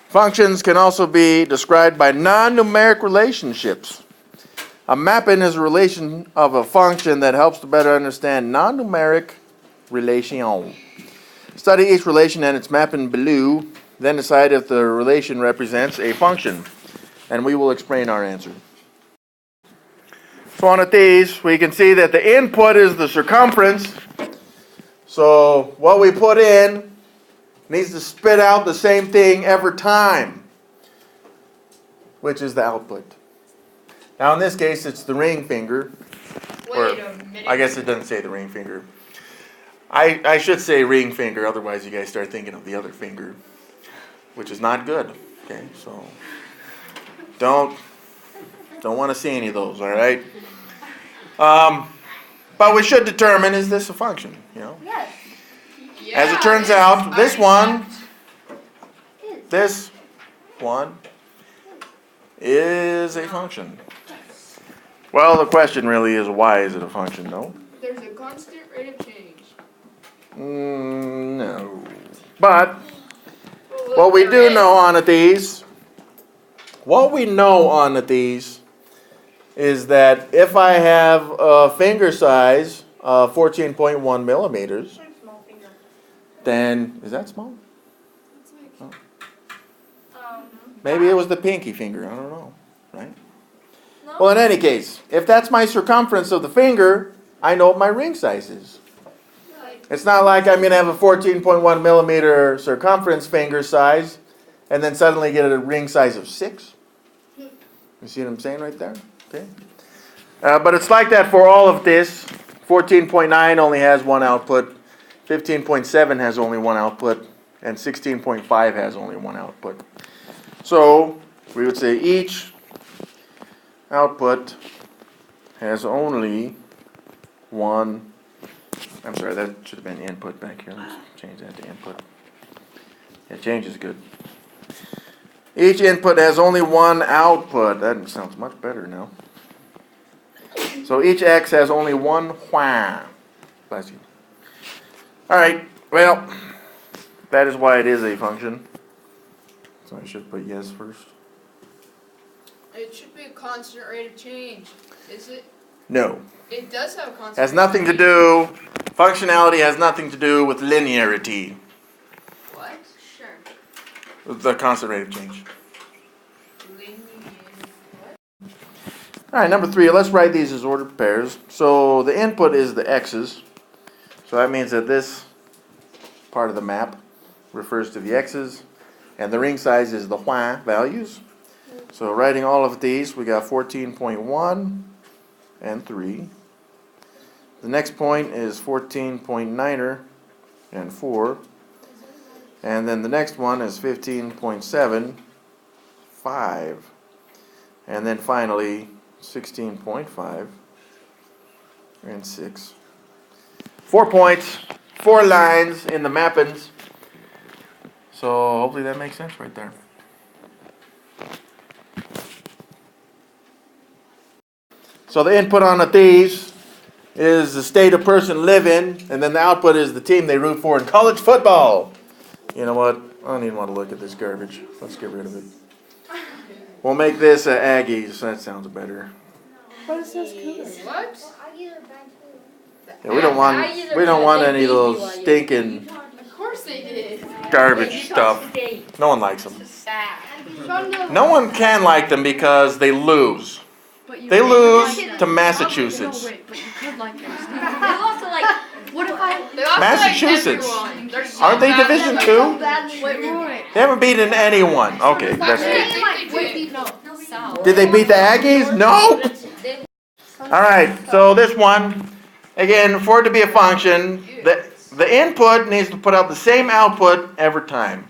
Functions can also be described by non-numeric relationships. A mapping is a relation of a function that helps to better understand non-numeric relation. Study each relation and its mapping below, then decide if the relation represents a function, and we will explain our answer. So on these, we can see that the input is the circumference. So what we put in needs to spit out the same thing every time, which is the output. Now in this case, it's the ring finger. Wait a minute. I guess it doesn't say the ring finger. I should say ring finger, otherwise you guys start thinking of the other finger, which is not good. Okay, so don't want to see any of those, all right? But we should determine, is this a function, you know? Yes. As it turns out, this one is a function. Well, the question really is, why is it a function, no? There's a constant rate of change. No. But what we do know on these, is that if I have a finger size of 14.1 millimeters, then, is that small? Oh. Maybe it was the pinky finger, I don't know, right? No. Well, in any case, if that's my circumference of the finger, I know what my ring size is. It's not like I'm going to have a 14.1 millimeter circumference finger size and then suddenly get a ring size of 6. You see what I'm saying right there? Okay. But it's like that for all of this. 14.9 only has one output. 15.7 has only one output. And 16.5 has only one output. So we would say each output has only one. I'm sorry, that should have been input back here. Let's change that to input. Yeah, change is good. Each input has only one output. That sounds much better now. So each X has only one Hua. Bless you. All right, well, that is why it is a function. So I should put yes first. It should be a constant rate of change, is it? No. It does have a constant. Has nothing to do, functionality has nothing to do with linearity. What? Sure. The constant rate of change. What? All right, number 3, let's write these as ordered pairs. So the input is the x's. So that means that this part of the map refers to the x's, and the ring size is the Hua values. So writing all of these, we got 14.1 and 3. The next point is 14.9er and 4. And then the next one is 15.7, 5. And then finally 16.5 and 6. 4 points, 4 lines in the mappings. So hopefully that makes sense right there. So the input on these is the state a person live in, and then the output is the team they root for in college football. You know what? I don't even want to look at this garbage. Let's get rid of it. We'll make this Aggies. That sounds better. But it says Cougars. What? Yeah, we don't want any of those stinking Of course they did. garbage stuff. No one likes them. Sad. No one can like them because they lose. They lose to Massachusetts. But you could like them. They lost to like, what if I... They lost Massachusetts. like everyone. They're so Aren't they bad. Division Wait, 2? Roy. They haven't beaten anyone. Okay, that's good. Wait, No, South. Did they beat the Aggies? No. All right, so this one, again, for it to be a function, the input needs to put out the same output every time.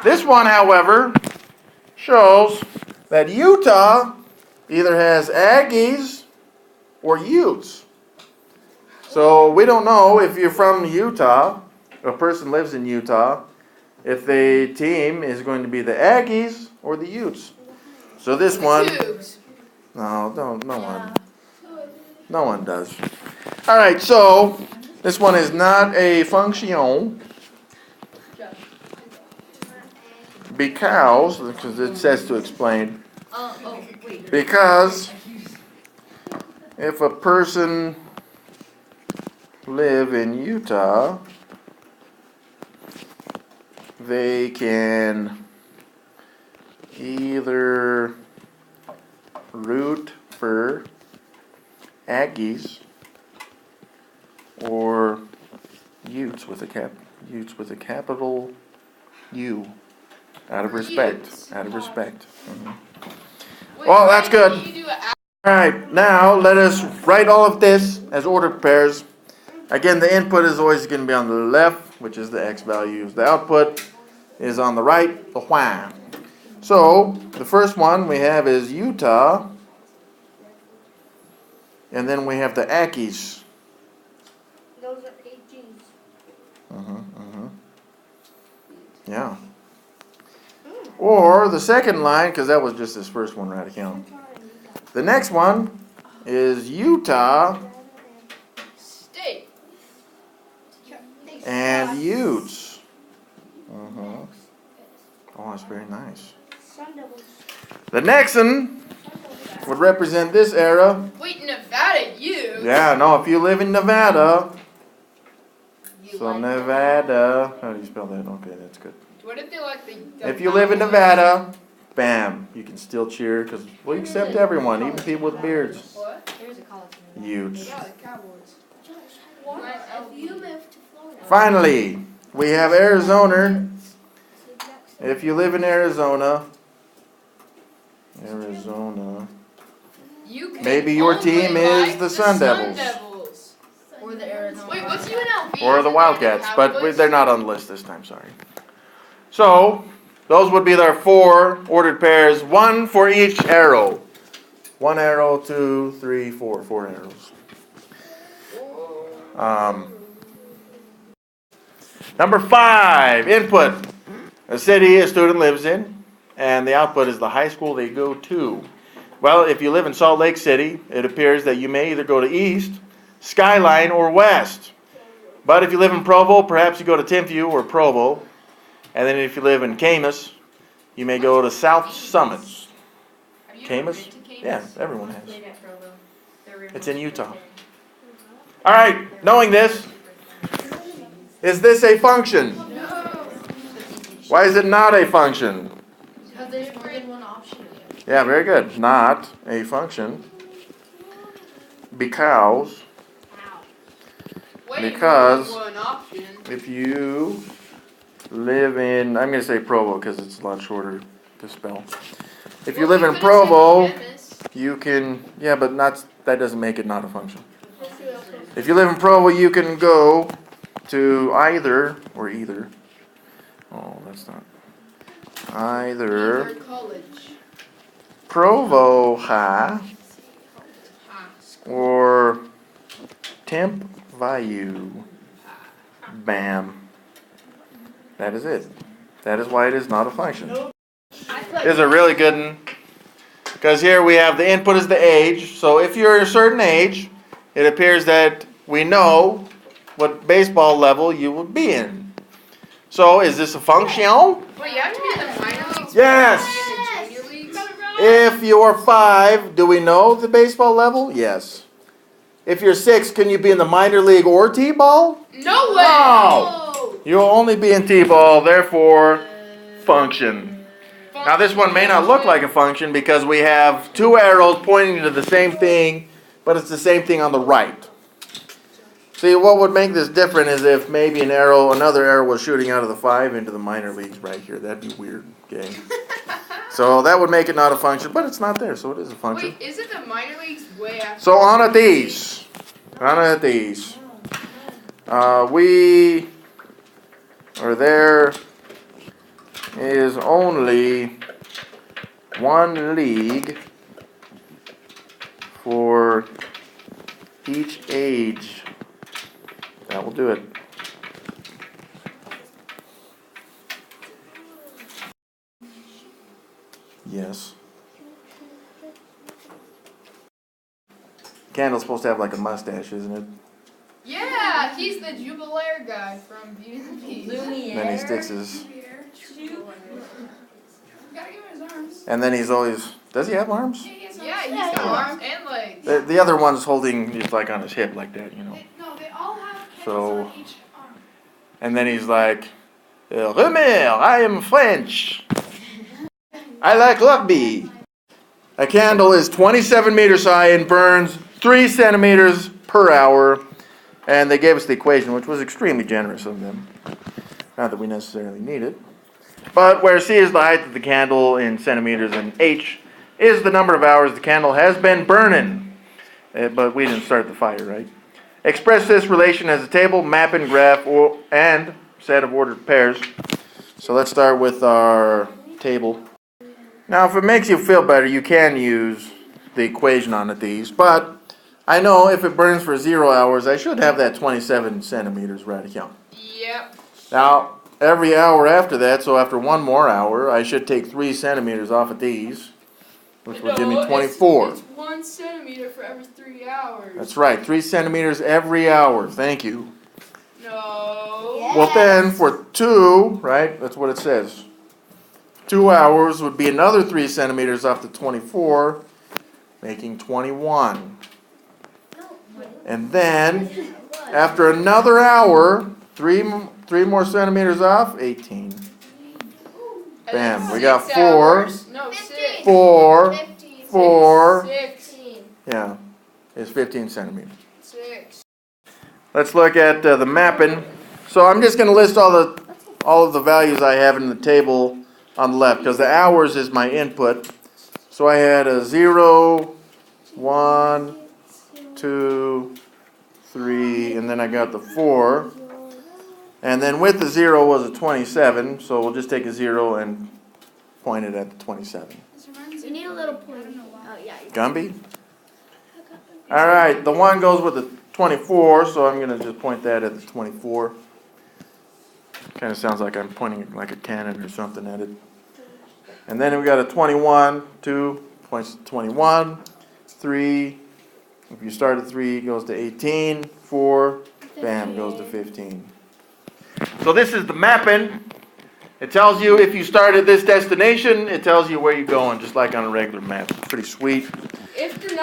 This one, however, shows that Utah either has Aggies or Utes. So we don't know if you're from Utah, a person lives in Utah, if the team is going to be the Aggies or the Utes. So this one, no one does. All right, so this one is not a function because it says to explain. Wait. Because if a person live in Utah, they can either root for Aggies or Utes with a capital U. Out of respect. Utes. Out of respect. Mhm. Wait, Well, why that's good. didn't you do a- Alright, now let us write all of this as ordered pairs. Again, the input is always going to be on the left, which is the x values. The output is on the right, the y. So, the first one we have is Utah. And then we have the Ackies. Those are AGs. Yeah. Or the second line, because that was just this first one right account. The next one is Utah State? and Utes. Oh, that's very nice. The next one would represent this era. Wait, Nevada, you? Yeah, no, if you live in Nevada. You So like Nevada, how do you spell that? Okay, that's good. What if they like the If you live in Nevada, bam, you can still cheer because we accept everyone, even people with beards. What? There's a college. Utes. Yeah, the Cowboys. What if you moved to Florida? Finally, we have Arizona. If you live in Arizona, You can maybe your only team is like the Sun Devils. Or the Arizona. Wait, what's UNLV? Or the Wildcats, but they're not on the list this time, sorry. So, those would be their 4 ordered pairs, 1 for each arrow. 1 arrow, 2, 3, 4, 4 arrows. Number 5, input. A city a student lives in, and the output is the high school they go to. Well, if you live in Salt Lake City, it appears that you may either go to East, Skyline, or West. But if you live in Provo, perhaps you go to Timpview or Provo. And then if you live in Camas, you may go to South Summits. Have you ever Camas? been to Camas? Yeah, everyone has. Played at Provo. It's in Utah. All right, knowing this, is this a function? No. Why is it not a function? Because there's more than one option. Yeah, very good. Not a function. Because Wait, Because- one option. if you live in, I'm going to say Provo because it's a lot shorter to spell. If you live in Provo, you can, yeah, but that doesn't make it not a function. If you live in Provo, you can go to either. Oh, that's not. Either College. Provo High or Timpview. Bam. That is it. That is why it is not a function. This is a really good one. Because here we have the input is the age. So if you're a certain age, it appears that we know what baseball level you would be in. So is this a function? Wait, you have to be in the minor leagues? Yes. before you get in the junior leagues? If you're 5, do we know the baseball level? Yes. If you're 6, can you be in the minor league or T-ball? No way! No. You'll only be in T-ball, therefore, function. Now this one may not look like a function because we have 2 arrows pointing to the same thing, but it's the same thing on the right. See, what would make this different is if maybe another arrow was shooting out of the 5 into the minor leagues right here. That'd be weird, okay? So that would make it not a function, but it's not there, so it is a function. Wait, isn't the minor leagues way after? So on at these. There is only one league for each age. That will do it. Yes. Candle's supposed to have like a mustache, isn't it? Yeah, he's the Jubilaire guy from Beauty and the Beast. Then he sticks his And then he's always, does he have arms? Yeah, he's got arms and legs. The other one's holding, he's like on his hip like that, you know. No, they all have So- on each arm. And then he's like, Rumeur, I am French. I like rugby. A candle is 27 meters high and burns 3 centimeters per hour. And they gave us the equation, which was extremely generous of them. Not that we necessarily need it. But where C is the height of the candle in centimeters and H is the number of hours the candle has been burning. But we didn't start the fire, right? Express this relation as a table, map, and graph, and set of ordered pairs. So let's start with our table. Now, if it makes you feel better, you can use the equation on these. But I know if it burns for 0 hours, I should have that 27 centimeters right here. Yep. Now, every hour after that, so after 1 more hour, I should take 3 centimeters off of these, which will give me 24. It's 1 centimeter for every 3 hours. That's right, 3 centimeters every hour. Thank you. No. Yeah. Well, then for 2, right, that's what it says. 2 hours would be another 3 centimeters off the 24, making 21. And then, after another hour, 3 more centimeters off, 18. And Bam, then we got 6 4. hours. No, 6. 4, 4, 6. yeah, is 15 centimeters. 6. Let's look at the mapping. So I'm just going to list all of the values I have in the table on the left, because the hours is my input. So I had a 0, 1, 2, 3, and then I got the 4. And then with the 0 was a 27, so we'll just take a 0 and point it at the 27. You need a little point. Oh, yeah. Gumby? All right, the 1 goes with the 24, so I'm going to just point that at the 24. Kind of sounds like I'm pointing like a cannon or something at it. And then we got a 21, 2 points to 21, 3, if you start at 3, it goes to 18, 4, bam, goes to 15. So this is the mapping. It tells you if you start at this destination, it tells you where you're going, just like on a regular map. It's pretty sweet.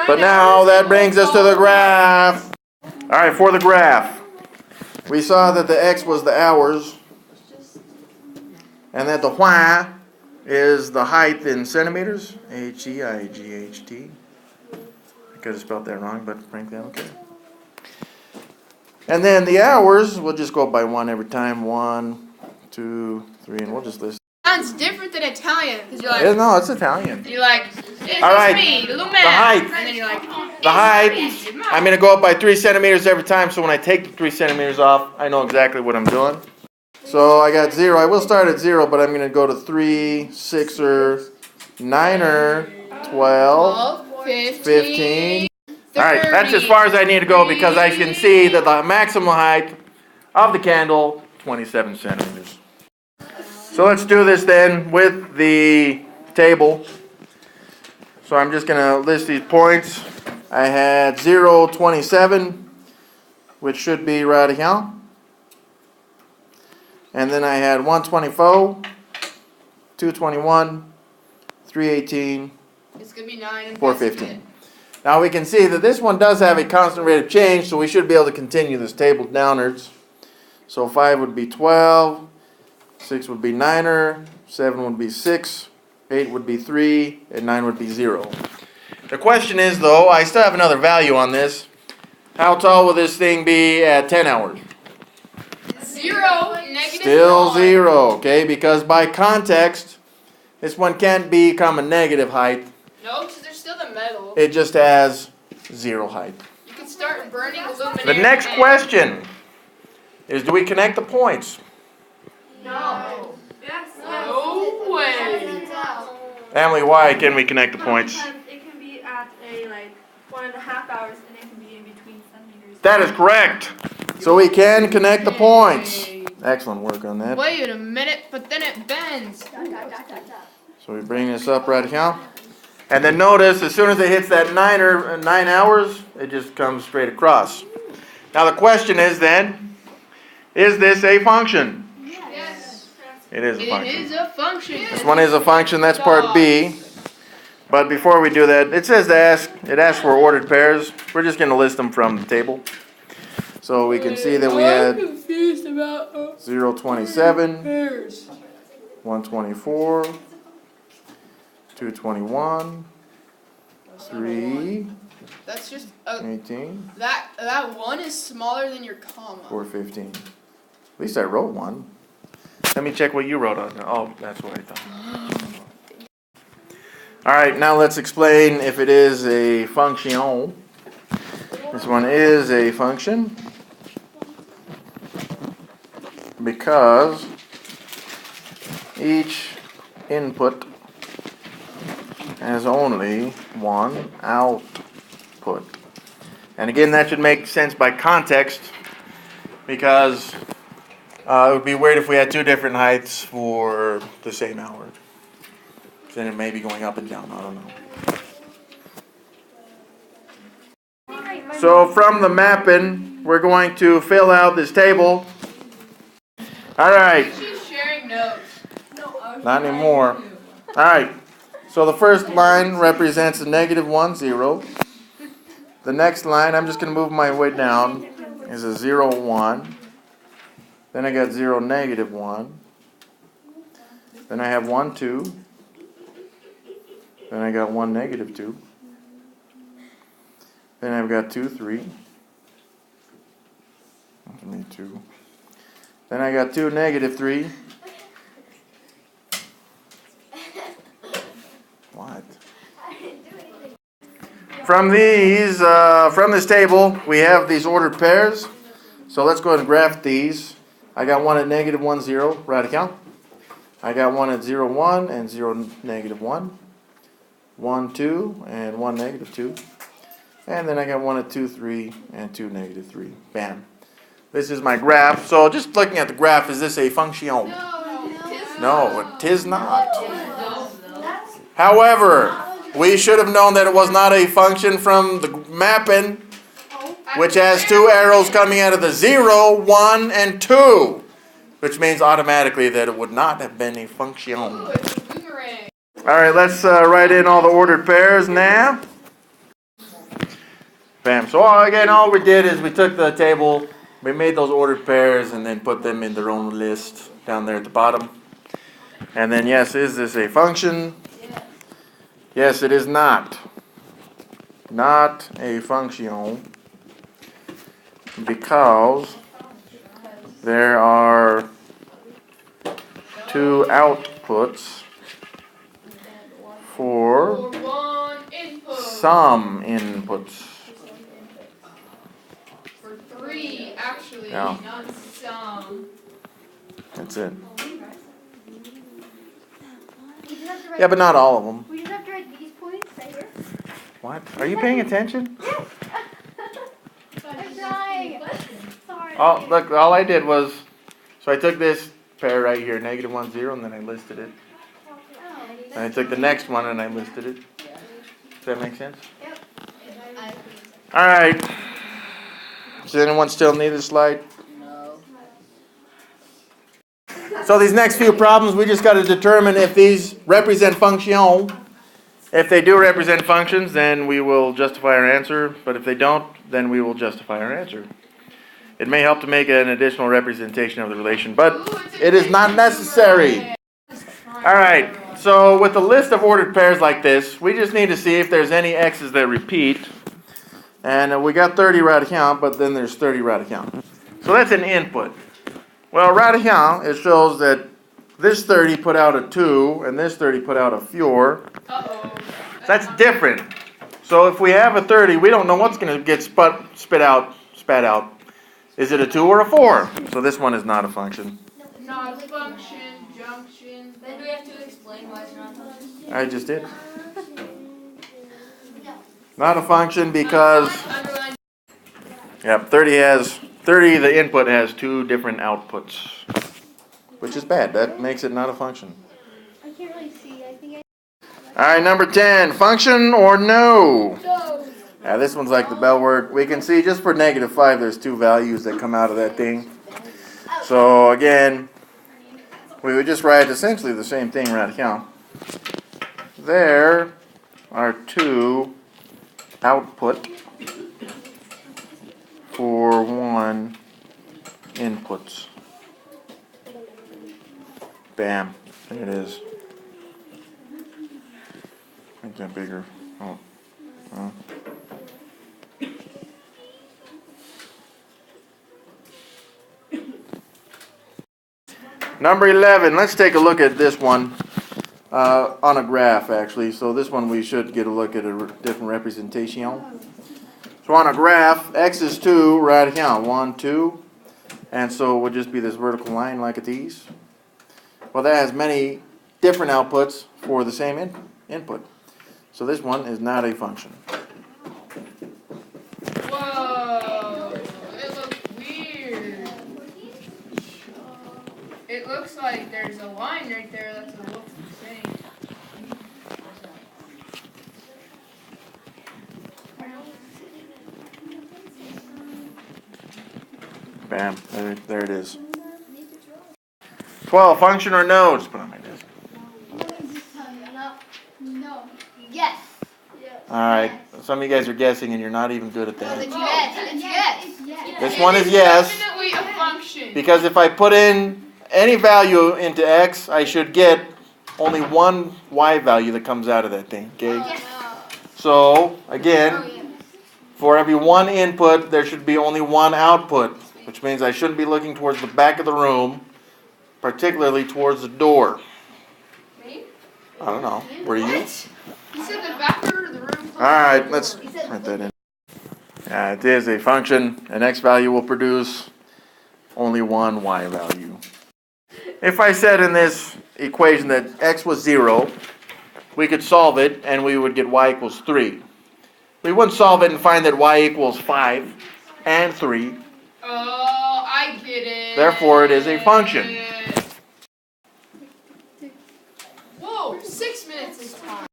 But now that brings us to the graph. All right, for the graph, we saw that the x was the hours, and that the y is the height in centimeters. Height. I could have spelled that wrong, but frankly, I don't care. And then the hours, we'll just go by 1 every time. 1, 2, 3, and we'll just list. Sounds different than Italian. Because you're Yeah, like, no, it's Italian. it's All right, me, the man. the height. And then you're like, The height, I'm going to go up by 3 centimeters every time, so when I take the 3 centimeters off, I know exactly what I'm doing. So I got 0. I will start at 0, but I'm going to go to 3, 6er, 9er, 12, 15. All right, that's as far as I need to go because I can see that the maximum height of the candle, 27 centimeters. So let's do this then with the table. So I'm just going to list these points. I had 0, 27, which should be right here. And then I had 124, 221, 318, it's going to be 9 and 415. Now we can see that this one does have a constant rate of change, so we should be able to continue this table downwards. So 5 would be 12, 6 would be 9er, 7 would be 6, 8 would be 3, and 9 would be 0. The question is, though, I still have another value on this. How tall will this thing be at 10 hours? 0, negative Still 1. 0, okay? Because by context, this one can't become a negative height. No, because there's still the metal. It just has 0 height. You can start burning aluminum. The next question is, do we connect the points? No. No way. Emily, why can we connect the points? Because it can be at a 1.5 hours and it can be in between centimeters. That is correct. So we can connect the points. Excellent work on that. Wait a minute, but then it bends. So we bring this up right here. And then notice, as soon as it hits that 9 hours, it just comes straight across. Now the question is then, is this a function? Yes. It is a It function. is a function. This one is a function, that's part B. But before we do that, it asks for ordered pairs. We're just going to list them from the table. So we can see that we I'm had confused about 0.27, pairs. 124, 221, 3, That's just 18, that one is smaller than your comma. 415. At least I wrote one. Let me check what you wrote on there. Oh, that's what I thought. All right, now let's explain if it is a function. This one is a function because each input has only one output. And again, that should make sense by context because it would be weird if we had two different heights for the same hour. Then it may be going up and down, I don't know. So from the mapping, we're going to fill out this table. All right. She's sharing notes. Not anymore. All right. So the first line represents a -1, 0. The next line, I'm just going to move my way down, is a 0, 1. Then I got 0, -1. Then I have 1, 2. Then I got 1, -2. Then I've got 2, 3. Give me 2. Then I got 2, -3. What? From this table, we have these ordered pairs. So let's go ahead and graph these. I got one at -1, 0, radical. I got one at 0, 1 and 0, -1. 1, 2, and 1, -2. And then I got one at 2, 3, and 2, -3. Bam. This is my graph. So just looking at the graph, is this a function? No, it is not. However, we should have known that it was not a function from the mapping, which has two arrows coming out of the 0, 1, and 2, which means automatically that it would not have been a function. Ooh, it's a boomerang. All right, let's write in all the ordered pairs now. Bam. So again, all we did is we took the table, we made those ordered pairs, and then put them in their own list down there at the bottom. And then, yes, is this a function? Yes, it is not. Not a function because there are two outputs for one input. some inputs. For 3, actually, Yeah. not some. That's it. We just have to write, Yeah, but not all of them. we just have to write these points right here. What? Are you paying attention? I'm trying. Sorry. Oh, look, all I did was, so I took this pair right here, -1, 0, and then I listed it. And I took the next one and I listed it. Does that make sense? Yep. All right. Does anyone still need a slide? So these next few problems, we just got to determine if these represent function. If they do represent functions, then we will justify our answer. But if they don't, then we will justify our answer. It may help to make an additional representation of the relation, but it is not necessary. All right. So with a list of ordered pairs like this, we just need to see if there's any x's that repeat. And we got 30 radical, but then there's 30 radical. So that's an input. Well, radical, it shows that this 30 put out a 2, and this 30 put out a 4. Uh-oh. That's different. So if we have a 30, we don't know what's going to get spat out. Is it a 2 or a 4? So this one is not a function. Not a function, junction. Then do we have to explain why it's not a function? I just did. Not a function because, Underline. yep, 30, the input has two different outputs, which is bad. That makes it not a function. I can't really see. I think All right, number 10, function or no? No. Yeah, this one's like the bell word. We can see just for -5, there's two values that come out of that thing. So again, we would just write essentially the same thing radical. There are two output for one inputs. Bam. There it is. Make that bigger. Oh. Oh. Number 11. Let's take a look at this one on a graph, actually. So this one we should get a look at a different representation. So on a graph, x is 2 right here. 1, 2. And so it would just be this vertical line like these. Well, that has many different outputs for the same input. So this one is not a function. Whoa, it looks weird. It looks like there's a line right there that's a looks the same. Bam, there it is. 12, function or no? Just put on my desk. No. Yes. Alright, some of you guys are guessing and you're not even good at that. Yes. This one is yes, Definitely a function. because if I put in any value into x, I should get only one y value that comes out of that thing, okay? So, again, for every one input, there should be only one output, which means I shouldn't be looking towards the back of the room, particularly towards the door. Me? I don't know. Were you? You said the back of the room. Alright, let's print that in. Yeah, it is a function. An x value will produce only one y value. If I said in this equation that x was 0, we could solve it and we would get y equals 3. We wouldn't solve it and find that y equals 5 and 3. Oh, I get it. Therefore, it is a function. Whoa, 6 minutes is time.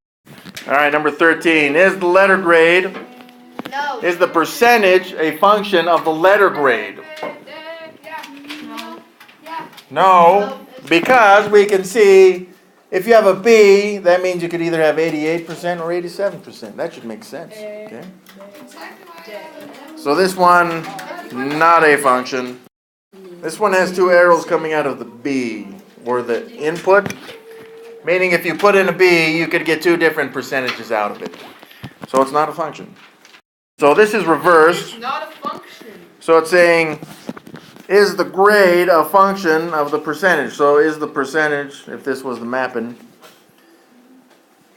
Alright, number 13. Is the letter grade, No. is the percentage a function of the letter grade? No, because we can see if you have a B, that means you could either have 88% or 87%. That should make sense. Okay? So this one, not a function. This one has two arrows coming out of the B, or the input. Meaning if you put in a B, you could get two different percentages out of it. So it's not a function. So this is reversed. It's not a function. So it's saying, is the grade a function of the percentage? So is the percentage, if this was the mapping,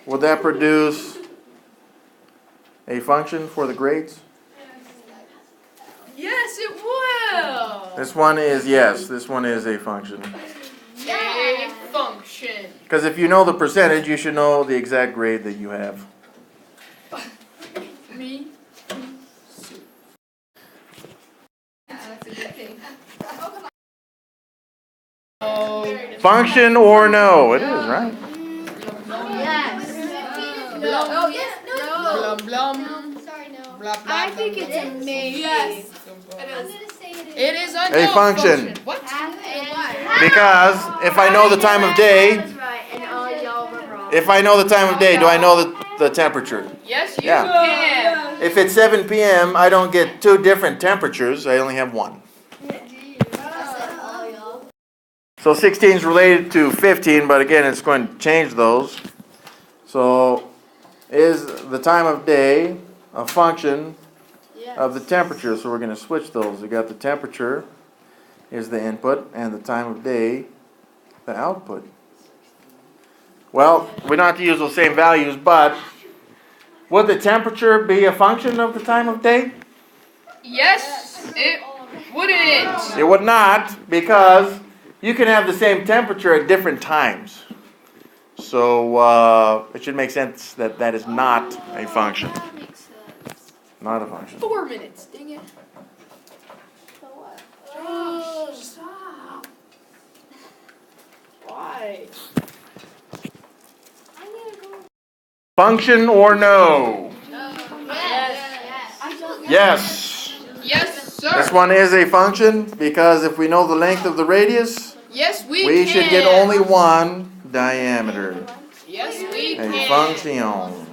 would that produce a function for the grades? Yes, it will. This one is yes, this one is a function. A function. Because if you know the percentage, you should know the exact grade that you have. Me? Yeah, that's a good thing. Oh. Function or no? It is, right? Yes. No. Oh, yes. No. Blum blum. Sorry, no. Blah, blah, I blah, think blah, it's blah. a maybe. Yes. I'm gonna say it is. It is a A no function. What? Because if I know the time of day, Right, and all y'all were wrong. if I know the time of day, do I know the temperature? Yes, you Yeah. can. If it's 7 p.m., I don't get two different temperatures. I only have one. So 16 is related to 15, but again, it's going to change those. So is the time of day a function of the temperature? So we're going to switch those. We got the temperature is the input, and the time of day, the output. Well, we don't have to use those same values, but would the temperature be a function of the time of day? Yes, it wouldn't. It would not, because you can have the same temperature at different times. So it should make sense that that is not a function. Not a function. 4 minutes, dang it. Oh, Stop. Why? Function or no? Yes. Yes. Yes, sir. This one is a function because if we know the length of the radius, Yes, we we can. should get only one diameter. Yes, we A can. function.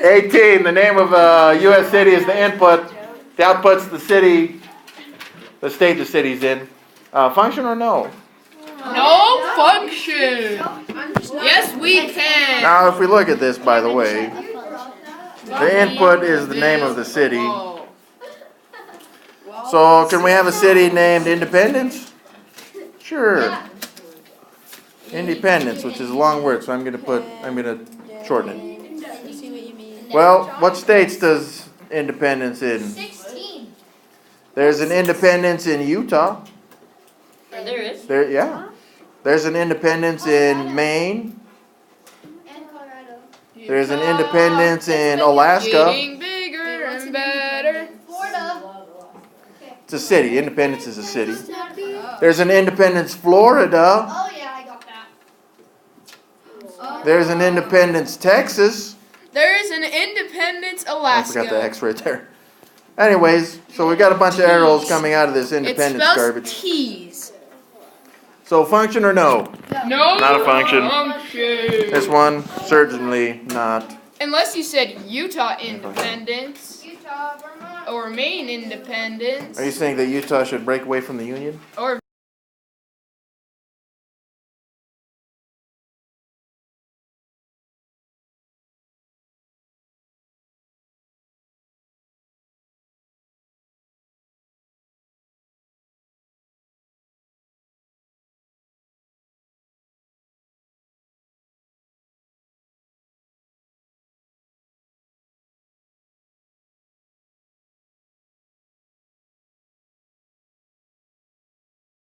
18, the name of a U.S. city is the input. The output's the city, the state the city's in. Function or no? No function. Yes, we can. Now, if we look at this, by the way, the input is the name of the city. Oh. So, can we have a city named Independence? Sure. Independence, which is a long word, so I'm going to shorten it. Well, what states does Independence in? 16. There's an Independence in Utah. There is. Yeah. There's an Independence in Maine. And Colorado. There's an Independence in Alaska. Getting bigger and better. Florida. It's a city. Independence is a city. There's an Independence, Florida. Oh yeah, I got that. There's an Independence, Texas. There is an Independence, I Alaska. forgot the X right there. Anyways, so we got a bunch of arrows coming out of this It Independence spells garbage. T's. So function or no? No. Not a function. function. This one, certainly not. Unless you said Utah Independence Utah, Vermont. or Maine Independence Are you saying that Utah should break away from the Union? or